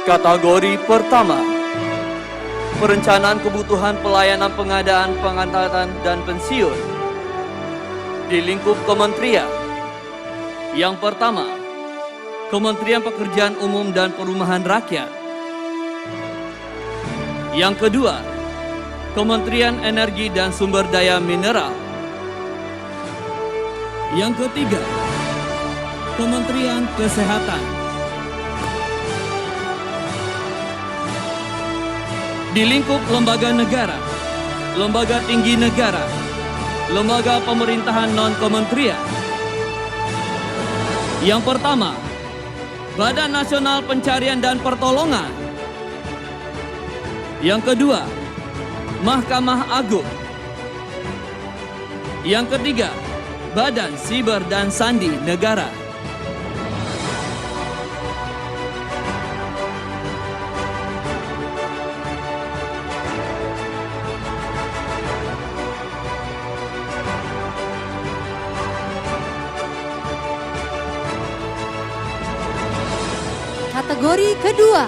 Kategori pertama, perencanaan kebutuhan pelayanan pengadaan, pengangkatan, dan pensiun di lingkup kementerian. Yang pertama, Kementerian Pekerjaan Umum dan Perumahan Rakyat. Yang kedua, Kementerian Energi dan Sumber Daya Mineral. Yang ketiga, Kementerian Kesehatan. Di lingkup lembaga negara, lembaga tinggi negara, lembaga pemerintahan non-kementerian. Yang pertama, Badan Nasional Pencarian dan Pertolongan. Yang kedua, Mahkamah Agung. Yang ketiga, Badan Siber dan Sandi Negara. Kategori kedua,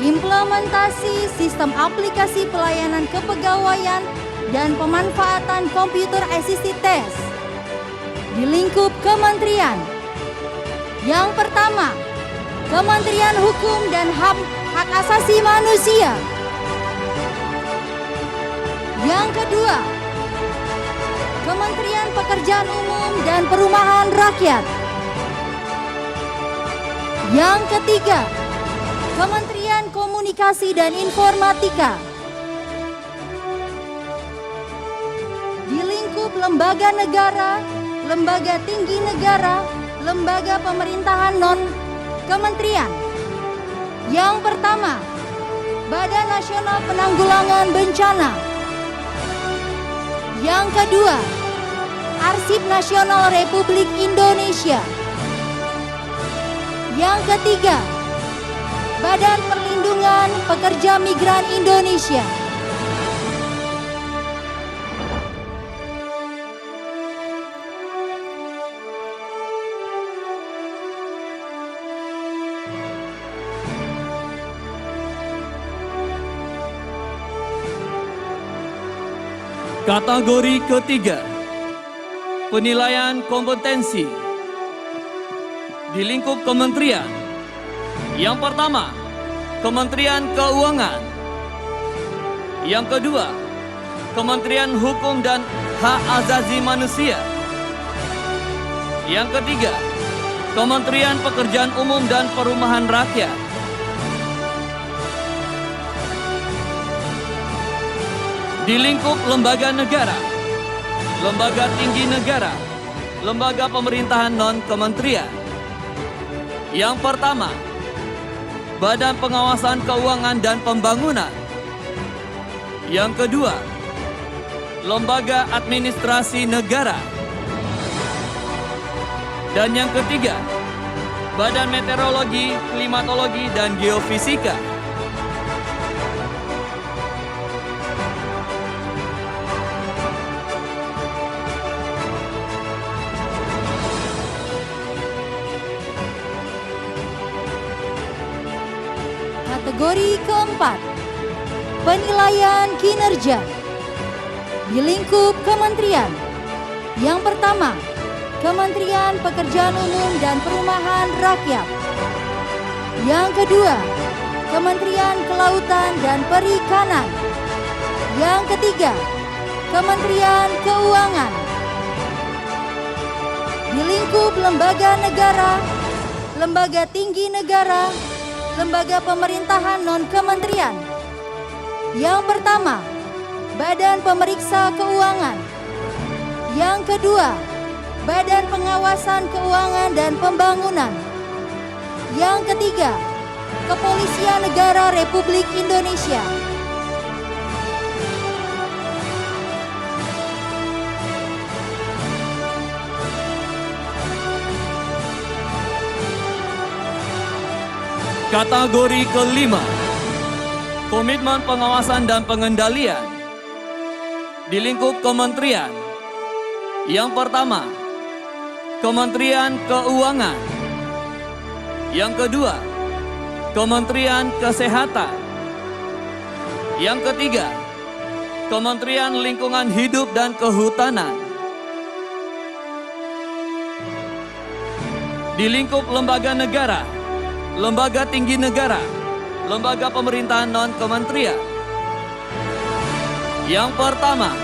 implementasi sistem aplikasi pelayanan kepegawaian dan pemanfaatan computer assisted test di lingkup kementerian. Yang pertama, Kementerian Hukum dan Hak Asasi Manusia. Yang kedua, Kementerian Pekerjaan Umum dan Perumahan Rakyat. Yang ketiga, Kementerian Komunikasi dan Informatika. Di lingkup lembaga negara, lembaga tinggi negara, lembaga pemerintahan non-kementerian. Yang pertama, Badan Nasional Penanggulangan Bencana. Yang kedua, Arsip Nasional Republik Indonesia. Yang ketiga, Badan Perlindungan Pekerja Migran Indonesia. Kategori ketiga, penilaian kompetensi di lingkup kementerian. Yang pertama, Kementerian Keuangan. Yang kedua, Kementerian Hukum dan Hak Asasi Manusia. Yang ketiga, Kementerian Pekerjaan Umum dan Perumahan Rakyat. Di lingkup lembaga negara, lembaga tinggi negara, lembaga pemerintahan non-kementerian. Yang pertama, Badan Pengawasan Keuangan dan Pembangunan. Yang kedua, Lembaga Administrasi Negara. Dan yang ketiga, Badan Meteorologi, Klimatologi, dan Geofisika. Kategori keempat, penilaian kinerja di lingkup kementerian. Yang pertama, Kementerian Pekerjaan Umum dan Perumahan Rakyat. Yang kedua, Kementerian Kelautan dan Perikanan. Yang ketiga, Kementerian Keuangan. Di lingkup lembaga negara, lembaga tinggi negara, lembaga pemerintahan non-kementerian. Yang pertama, Badan Pemeriksa Keuangan. Yang kedua, Badan Pengawasan Keuangan dan Pembangunan. Yang ketiga, Kepolisian Negara Republik Indonesia. Kategori kelima, komitmen pengawasan dan pengendalian di lingkup kementerian. Yang pertama, Kementerian Keuangan. Yang kedua, Kementerian Kesehatan. Yang ketiga, Kementerian Lingkungan Hidup dan Kehutanan. Di lingkup lembaga negara, lembaga tinggi negara, lembaga pemerintahan non-kementerian. Yang pertama,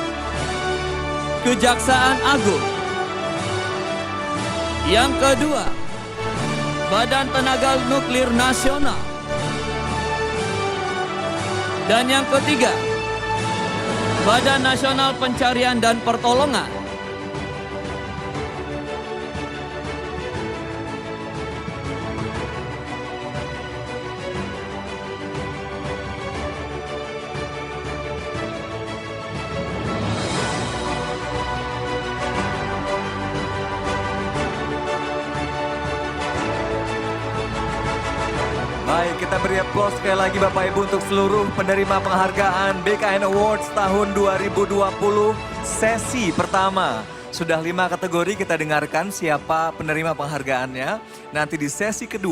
Kejaksaan Agung. Yang kedua, Badan Tenaga Nuklir Nasional. Dan yang ketiga, Badan Nasional Pencarian dan Pertolongan. Baik, kita beri aplaus sekali lagi Bapak Ibu untuk seluruh penerima penghargaan BKN Awards tahun 2020 sesi pertama. Sudah 5 kategori, kita dengarkan siapa penerima penghargaannya. Nanti di sesi kedua